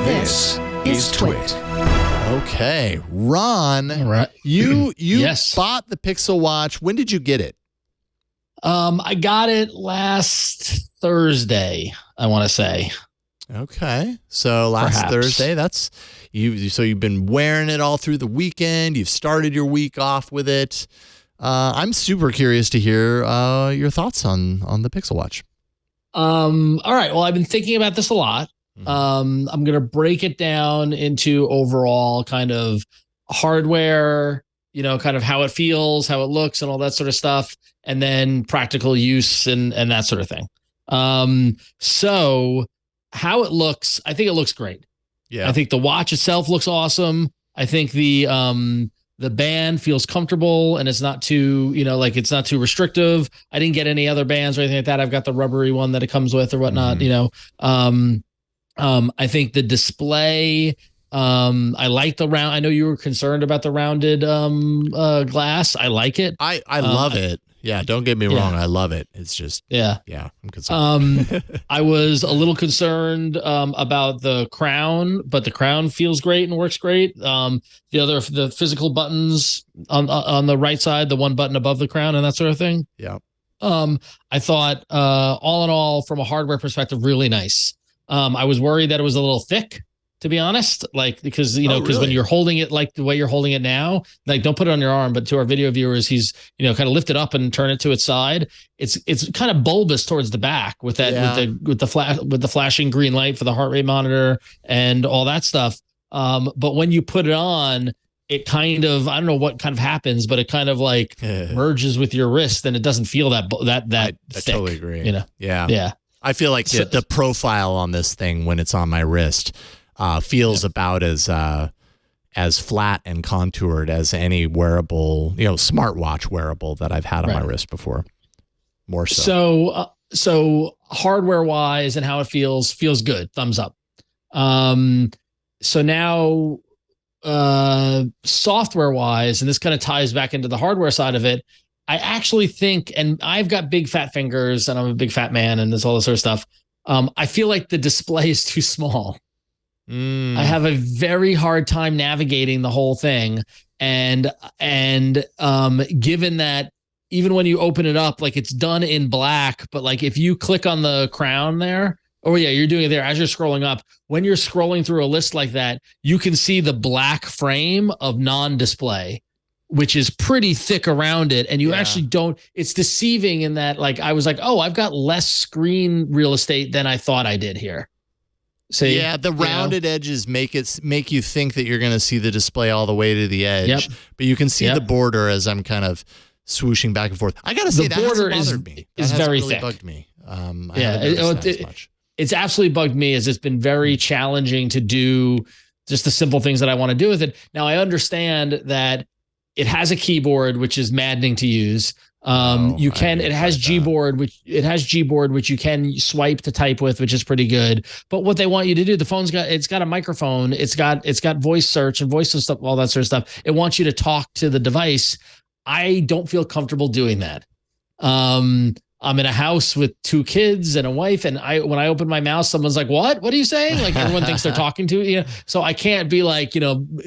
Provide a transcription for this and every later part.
This is TWiT. Okay, Ron, right. you Yes. bought the Pixel Watch. When did you get it? I got it last Thursday, I want to say. Okay, so last Perhaps. Thursday. That's you. So you've been wearing it all through the weekend. You've started your week off with it. I'm super curious to hear your thoughts on the Pixel Watch. All right. Well, I've been thinking about this a lot. I'm going to break it down into overall kind of hardware, kind of how it feels, how it looks and all that sort of stuff. And then practical use and that sort of thing. So how it looks, I think it looks great. Yeah. I think the watch itself looks awesome. I think the band feels comfortable and it's not too, it's not too restrictive. I didn't get any other bands or anything like that. I've got the rubbery one that it comes with or whatnot, I think the display, I like the round. I know you were concerned about the rounded glass. I like it. I love it. Yeah, don't get me wrong. I love it. It's just I'm concerned. I was a little concerned about the crown, but the crown feels great and works great. The physical buttons on the right side, the one button above the crown and that sort of thing. Yeah. I thought all in all, from a hardware perspective, really nice. I was worried that it was a little thick, to be honest, because when you're holding it like the way you're holding it now, don't put it on your arm, but to our video viewers, he's kind of lift it up and turn it to its side. It's kind of bulbous towards the back with that with the flashing green light for the heart rate monitor and all that stuff. But when you put it on, it kind of, I don't know what kind of happens, but it kind of merges with your wrist and it doesn't feel that thick. I totally agree. Yeah. I feel like the profile on this thing when it's on my wrist feels about as flat and contoured as any wearable, smartwatch wearable that I've had on my wrist before. More so. So hardware wise and how it feels good. Thumbs up. So now software wise, and this kind of ties back into the hardware side of it. I actually think, and I've got big fat fingers and I'm a big fat man and there's all this sort of stuff. I feel like the display is too small. I have a very hard time navigating the whole thing. And given that even when you open it up, it's done in black, but if you click on the crown there, you're doing it there as you're scrolling up. When you're scrolling through a list like that, you can see the black frame of non-display, which is pretty thick around it. And you actually don't, it's deceiving in that, I was I've got less screen real estate than I thought I did here. So the rounded edges make you think that you're going to see the display all the way to the edge, but you can see the border as I'm kind of swooshing back and forth. I got to say, the border bothered me. Is very really thick. Bugged me. As much. It's absolutely bugged me as it's been very challenging to do just the simple things that I want to do with it. Now I understand that it has a keyboard, which is maddening to use. It has Gboard, which you can swipe to type with, which is pretty good. But what they want you to do, the phone's got a microphone, it's got voice search and voice and stuff, all that sort of stuff. It wants you to talk to the device. I don't feel comfortable doing that. I'm in a house with 2 kids and a wife, and when I open my mouth, someone's like, "What? What are you saying?" Everyone thinks they're talking to you. So I can't be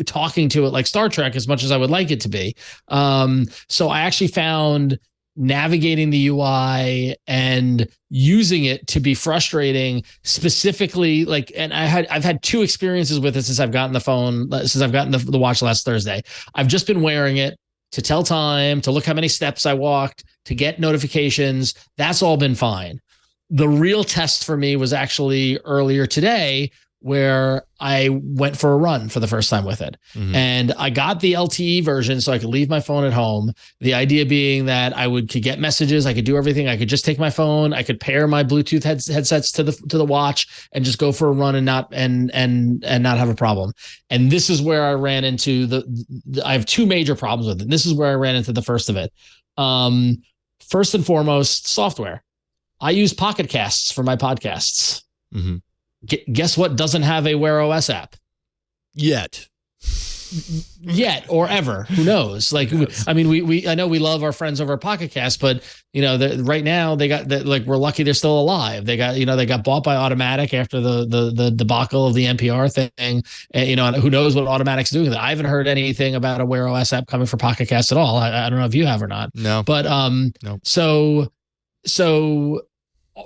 talking to it like Star Trek as much as I would like it to be. So I actually found navigating the UI and using it to be frustrating. Specifically, and I've had 2 experiences with it since I've gotten the watch last Thursday. I've just been wearing it to tell time, to look how many steps I walked, to get notifications. That's all been fine. The real test for me was actually earlier today, where I went for a run for the first time with it. And I got the LTE version so I could leave my phone at home. The idea being that I could get messages, I could do everything. I could just take my phone, I could pair my Bluetooth headsets to the watch and just go for a run and not have a problem. And this is where I ran into I have 2 major problems with it. This is where I ran into the first of it. First and foremost, software. I use Pocket Casts for my podcasts. Guess what doesn't have a Wear OS app? Yet. yet or ever. Who knows? Like, I mean, I know we love our friends over at Pocket Cast, but you know, right now they got like, we're lucky they're still alive. They got, you know, they got bought by Automatic after the debacle of the NPR thing. And, you know, who knows what Automatic's doing with it. I haven't heard anything about a Wear OS app coming for Pocket Cast at all. I don't know if you have or not. No. But no. So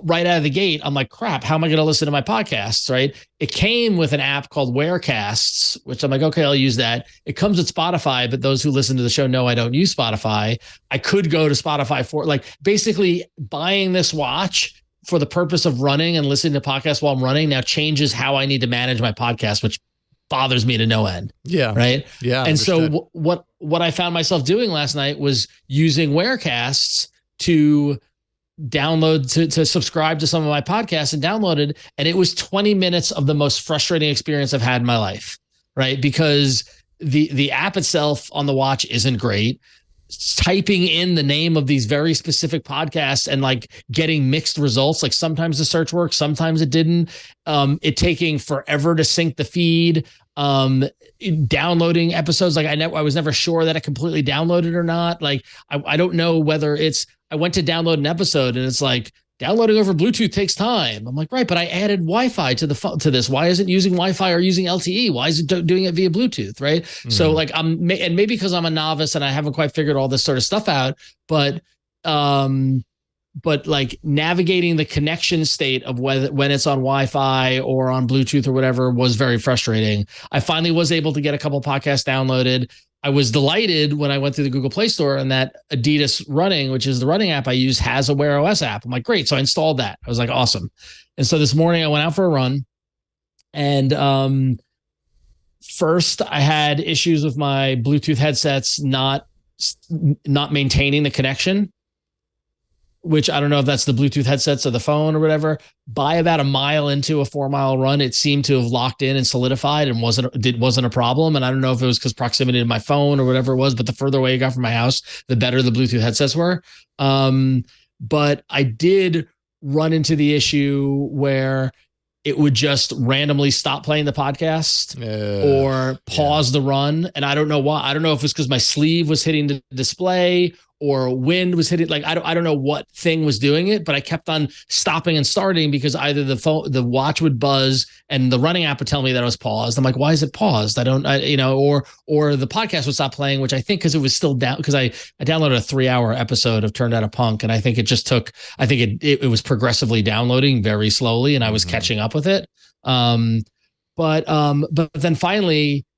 right out of the gate, I'm like, crap, how am I going to listen to my podcasts, right? It came with an app called Wearcasts, which I'm like, okay, I'll use that. It comes with Spotify, but those who listen to the show know I don't use Spotify. I could go to Spotify for, like, basically buying this watch for the purpose of running and listening to podcasts while I'm running now changes how I need to manage my podcast, which bothers me to no end. Yeah. Right. Yeah. And so what I found myself doing last night was using Wearcasts to download to subscribe to some of my podcasts and downloaded. And it was 20 minutes of the most frustrating experience I've had in my life. Right. Because the app itself on the watch isn't great. Typing in the name of these very specific podcasts and like getting mixed results. Like sometimes the search worked, sometimes it didn't. It taking forever to sync the feed. Downloading episodes, like I was never sure that it completely downloaded or not. Like I don't know whether I went to download an episode and it's like downloading over Bluetooth takes time. I'm like, right, but I added Wi-Fi to to this. Why isn't it using Wi-Fi or using LTE? Why is it doing it via Bluetooth? Right. Mm-hmm. So like and maybe because I'm a novice and I haven't quite figured all this sort of stuff out, but like navigating the connection state of when it's on Wi-Fi or on Bluetooth or whatever was very frustrating. I finally was able to get a couple podcasts downloaded. I was delighted when I went through the Google Play Store and that Adidas Running, which is the running app I use, has a Wear OS app. I'm like, great. So I installed that. I was like, awesome. And so this morning I went out for a run and first I had issues with my Bluetooth headsets not maintaining the connection, which I don't know if that's the Bluetooth headsets or the phone or whatever. By about a mile into a 4-mile run, it seemed to have locked in and solidified and wasn't a problem. And I don't know if it was because proximity to my phone or whatever it was, but the further away it got from my house, the better the Bluetooth headsets were. But I did run into the issue where it would just randomly stop playing the podcast or pause the run. And I don't know why. I don't know if it's because my sleeve was hitting the display or wind was hitting. Like, I don't know what thing was doing it, but I kept on stopping and starting because either the watch would buzz and the running app would tell me that it was paused. I'm like, why is it paused? or the podcast would stop playing, which I think because it was still down, because I downloaded a 3-hour episode of Turned Out a Punk. And I think it was progressively downloading very slowly and I was catching up with it.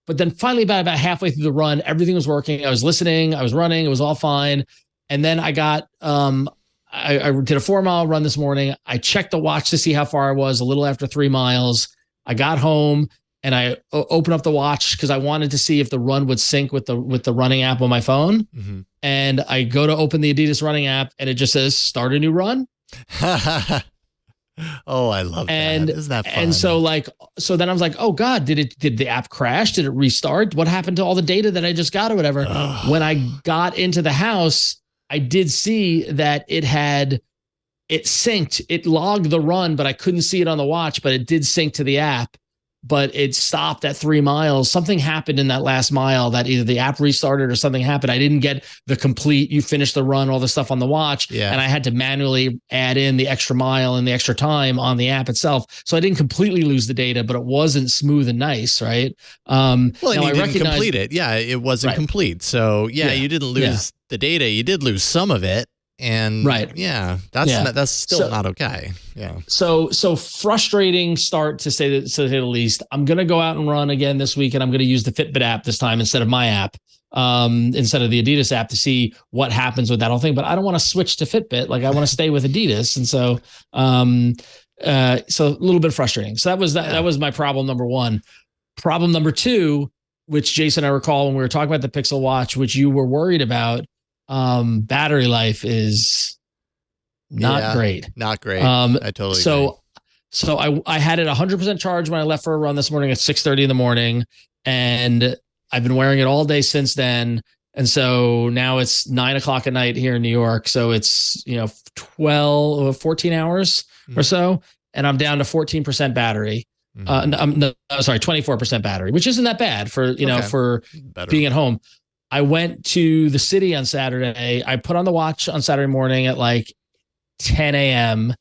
But then finally about halfway through the run, everything was working. I was listening, I was running, it was all fine. And then I got, I did a 4-mile run this morning. I checked the watch to see how far I was a little after 3 miles. I got home and I opened up the watch because I wanted to see if the run would sync with the running app on my phone. Mm-hmm. And I go to open the Adidas running app and it just says, start a new run. Oh, I love that. Isn't that fun? And so then I was like, oh God, did the app crash? Did it restart? What happened to all the data that I just got or whatever? When I got into the house, I did see that it synced. It logged the run, but I couldn't see it on the watch, but it did sync to the app. But it stopped at 3 miles. Something happened in that last mile that either the app restarted or something happened. I didn't get the complete, you finished the run, all the stuff on the watch. Yeah. And I had to manually add in the extra mile and the extra time on the app itself. So I didn't completely lose the data, but it wasn't smooth and nice, right? Well, and you didn't complete it. Yeah, it wasn't complete. So yeah, you didn't lose the data. You did lose some of it. And that's still not okay. Yeah. So frustrating start to say the least. I'm going to go out and run again this week and I'm going to use the Fitbit app this time instead of my app, instead of the Adidas app to see what happens with that whole thing. But I don't want to switch to Fitbit. Like I want to stay with Adidas. And so a little bit frustrating. So that was my problem number one. Problem number two, which Jason, I recall when we were talking about the Pixel Watch, which you were worried about, battery life is not great. Not great. I totally agree. So I had it 100% charged when I left for a run this morning at 6:30 in the morning, and I've been wearing it all day since then. And so now it's 9:00 at night here in New York. So it's 14 hours or so, and I'm down to 14% battery. No, sorry, 24% battery, which isn't that bad for, for Better. being at home. I went to the city on Saturday. I put on the watch on Saturday morning at like 10 a.m.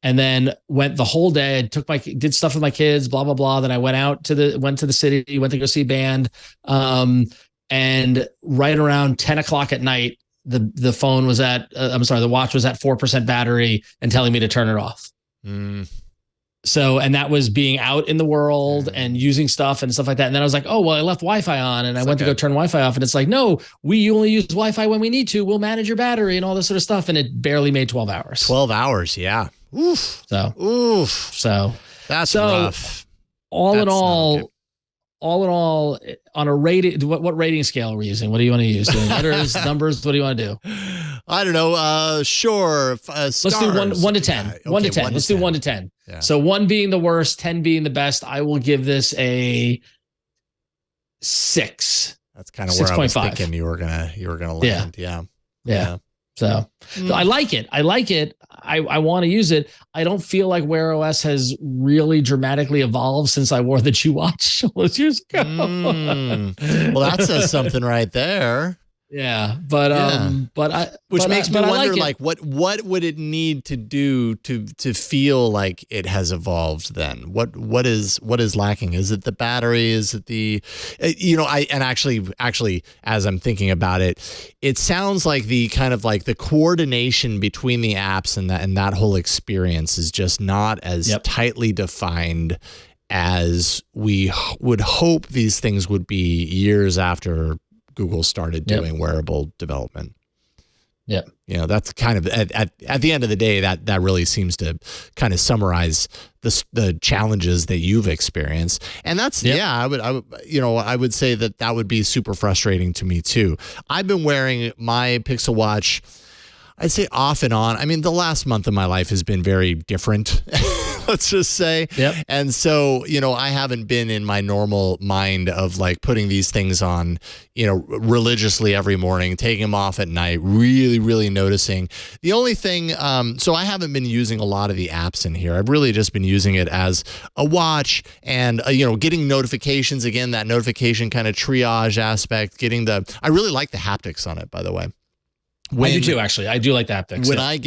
and then went the whole day. I did stuff with my kids, blah, blah, blah. Then I went to the city, went to go see a band. And right around 10 o'clock at night, the phone was the watch was at 4% battery and telling me to turn it off. So, and that was being out in the world and using stuff and stuff like that. And then I was like, oh, well, I left Wi-Fi on and I went to go turn Wi-Fi off. And it's like, no, we only use Wi-Fi when we need to. We'll manage your battery and all this sort of stuff. And it barely made 12 hours. 12 hours. Yeah. Oof. So that's rough. All in all, on a rating, what rating scale are we using? What do you want to use? Letters, numbers? What do you want to do? I don't know. Sure. Let's do 1 to 10. Yeah. 1 to 10. Let's do 1 to 10. Yeah. So 1 being the worst, 10 being the best. I will give this a 6. That's kind of where 6. I was 5. thinking you were gonna land. Yeah. So I like it. I want to use it. I don't feel like Wear OS has really dramatically evolved since I wore the Chew Watch all those years ago. Well, that says something right there. Yeah, but makes me wonder, like what would it need to do to feel like it has evolved? Then what is lacking? Is it the battery? Is it the actually as I'm thinking about it, it sounds like the kind of like the coordination between the apps and that whole experience is just not as tightly defined as we would hope these things would be years after Google started doing wearable development. Yeah. That's kind of at the end of the day, that really seems to kind of summarize the challenges that you've experienced. And that's, I would say that would be super frustrating to me too. I've been wearing my Pixel Watch, I'd say off and on. I mean, the last month of my life has been very different, let's just say. Yep. And so, I haven't been in my normal mind of like putting these things on, religiously every morning, taking them off at night, really, really noticing. The only thing, so I haven't been using a lot of the apps in here. I've really just been using it as a watch and, getting notifications, again, that notification kind of triage aspect, I really like the haptics on it, by the way. I do too, actually. I do like the haptics. When I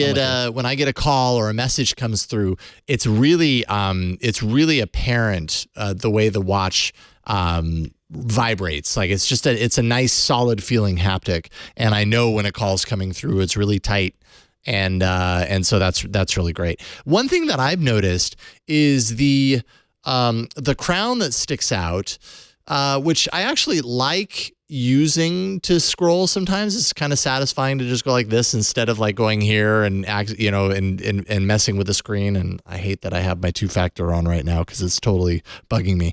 get a call or a message comes through, it's really apparent the way the watch vibrates. Like it's a nice solid feeling haptic, and I know when a call's coming through, it's really tight. And so that's really great. One thing that I've noticed is the crown that sticks out, which I actually like using to scroll. Sometimes it's kind of satisfying to just go like this instead of like going here and and messing with the screen. And I hate that I have my 2-factor on right now because it's totally bugging me.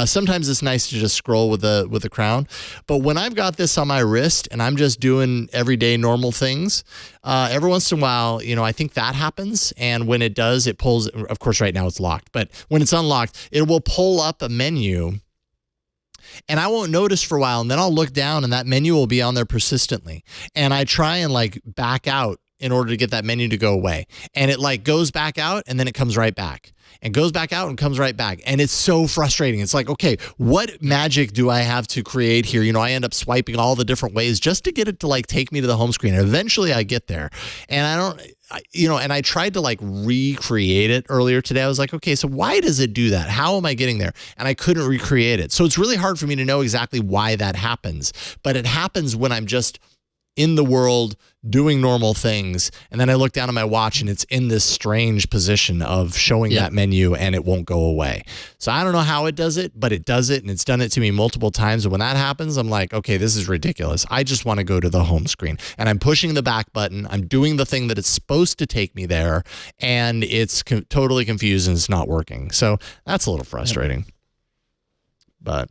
Sometimes it's nice to just scroll with the crown, but when I've got this on my wrist and I'm just doing everyday normal things, every once in a while, I think that happens. And when it does, it pulls. Of course, right now it's locked, but when it's unlocked, it will pull up a menu. And I won't notice for a while, and then I'll look down and that menu will be on there persistently. And I try and like back out in order to get that menu to go away. And it like goes back out and then it comes right back and goes back out and comes right back. And it's so frustrating. It's like, okay, what magic do I have to create here? I end up swiping all the different ways just to get it to like take me to the home screen. And eventually I get there, and and I tried to like recreate it earlier today. I was like, okay, so why does it do that? How am I getting there? And I couldn't recreate it. So it's really hard for me to know exactly why that happens, but it happens when I'm just in the world doing normal things. And then I look down at my watch and it's in this strange position of showing that menu and it won't go away. So I don't know how it does it, but it does it. And it's done it to me multiple times. And when that happens, I'm like, okay, this is ridiculous. I just want to go to the home screen, and I'm pushing the back button. I'm doing the thing that it's supposed to take me there, and it's totally confused and it's not working. So that's a little frustrating, but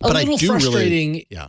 a little frustrating. Really, yeah.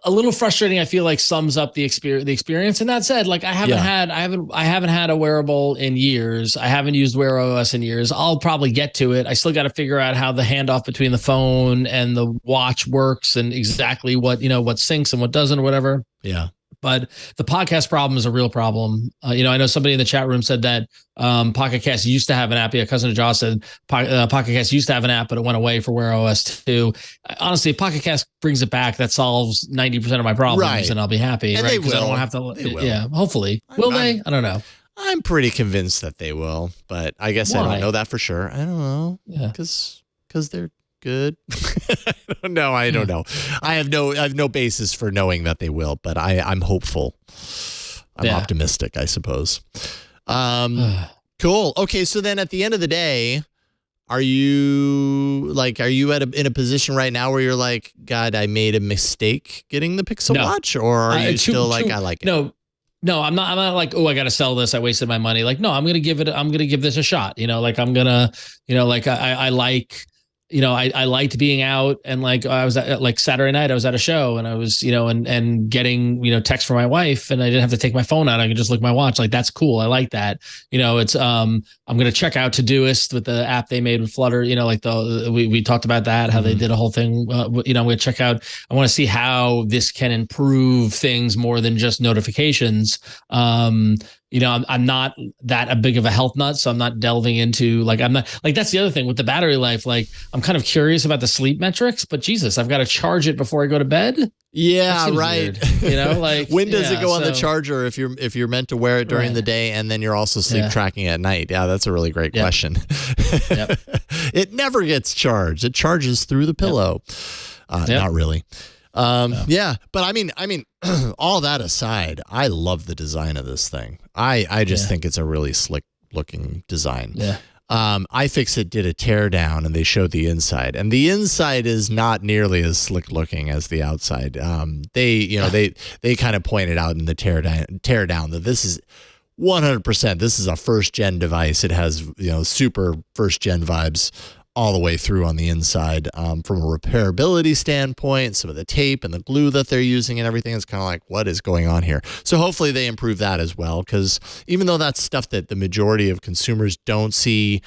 A little frustrating, I feel like, sums up the experience. And that said, like I haven't had a wearable in years. I haven't used Wear OS in years. I'll probably get to it. I still got to figure out how the handoff between the phone and the watch works and exactly what syncs and what doesn't or whatever. Yeah. But the podcast problem is a real problem. I know somebody in the chat room said that Pocket Cast used to have an app. Yeah, cousin of Josh said Pocket Cast used to have an app, but it went away for Wear OS 2. Honestly, if Pocket Cast brings it back, that solves 90% of my problems, and I'll be happy. And right? they will. I don't have to. They will. Yeah, hopefully. Will they? I don't know. I'm pretty convinced that they will, but I guess I don't know that for sure. I don't know. Yeah, because they're good. No, I don't know. I have no basis for knowing that they will, but I'm hopeful. I'm optimistic, I suppose. Cool. Okay, so then at the end of the day, are you in a position right now where you're like, God, I made a mistake getting the Pixel Watch, or are you still like, I like it? No, I'm not like, oh, I got to sell this. I wasted my money. Like, no, I'm going to give this a shot. I liked being out, and like I was at, like Saturday night, I was at a show, and I was, and getting, text from my wife, and I didn't have to take my phone out. I could just look at my watch. Like, that's cool. I like that. It's, I'm going to check out Todoist with the app they made with Flutter, we talked about that, how they did a whole thing. I'm going to check out, I want to see how this can improve things more than just notifications. I'm not that big of a health nut, so I'm not delving into I'm not like, that's the other thing with the battery life. Like, I'm kind of curious about the sleep metrics, but Jesus, I've got to charge it before I go to bed. Yeah, right. Weird, when does it go on the charger if you're meant to wear it during the day, and then you're also sleep tracking at night? Yeah, that's a really great question. Yep. It never gets charged. It charges through the pillow. Not really. Yeah, but I mean, all that aside, I love the design of this thing. I just think it's a really slick looking design. Yeah. iFixit did a teardown, and they showed the inside, and the inside is not nearly as slick looking as the outside. They kind of pointed out in the teardown that this is 100%. This is a first gen device. It has super first gen vibes all the way through on the inside. From a repairability standpoint, some of the tape and the glue that they're using and everything is kind of like, what is going on here? So hopefully they improve that as well, because even though that's stuff that the majority of consumers don't see,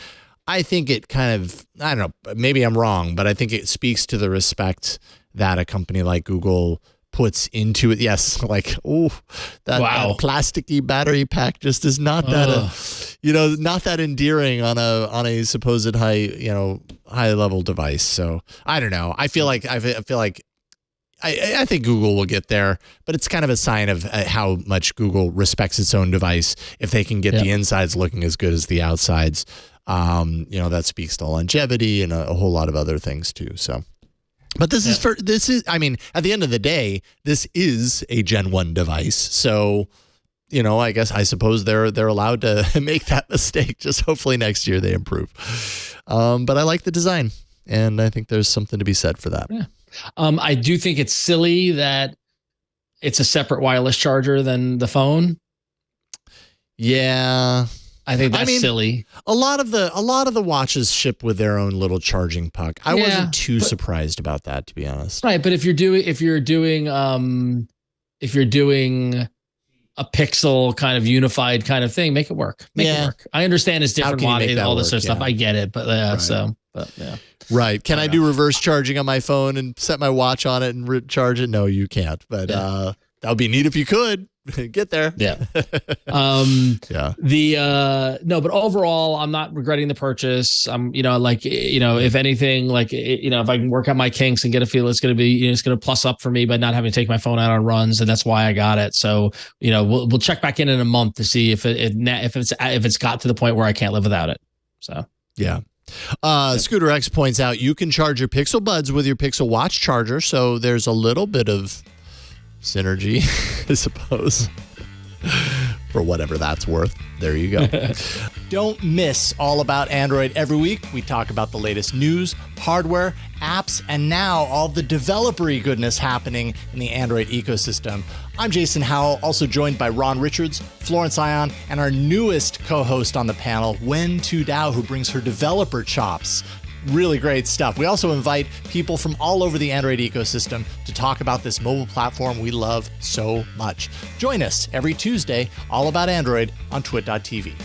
I think it kind of, I don't know, maybe I'm wrong, but I think it speaks to the respect that a company like Google puts into it. Yes, like, that plasticky battery pack just is not not that endearing on a supposed high level device. So I don't know. I feel like I think Google will get there, but it's kind of a sign of how much Google respects its own device if they can get the insides looking as good as the outsides. That speaks to longevity and a whole lot of other things too. So. But this is, at the end of the day, this is a Gen 1 device. So, I suppose they're allowed to make that mistake. Just hopefully next year they improve. But I like the design, and I think there's something to be said for that. Yeah. I do think it's silly that it's a separate wireless charger than the phone. Yeah. I think that's silly. A lot of the watches ship with their own little charging puck. I wasn't too surprised about that, to be honest. Right, but if you're doing a Pixel kind of unified kind of thing, make it work. Make it work. I understand it's different wattage, all this sort of stuff. I get it, but Right. Can I do reverse charging on my phone and set my watch on it and charge it? No, you can't. But that would be neat if you could. Get there. Yeah. No, but overall, I'm not regretting the purchase. If anything, if I can work out my kinks and get a feel, it's going to be, it's going to plus up for me by not having to take my phone out on runs. And that's why I got it. So, we'll check back in a month to see if it's got to the point where I can't live without it. So, yeah. Scooter X points out you can charge your Pixel Buds with your Pixel Watch charger. So there's a little bit of synergy, I suppose, for whatever that's worth. There you go. Don't miss All About Android every week. We talk about the latest news, hardware, apps, and now all the developer-y goodness happening in the Android ecosystem. I'm Jason Howell, also joined by Ron Richards, Florence Ion, and our newest co-host on the panel, Wen Tu Dao, who brings her developer chops. Really great stuff. We also invite people from all over the Android ecosystem to talk about this mobile platform we love so much. Join us every Tuesday, All About Android on TWiT.tv.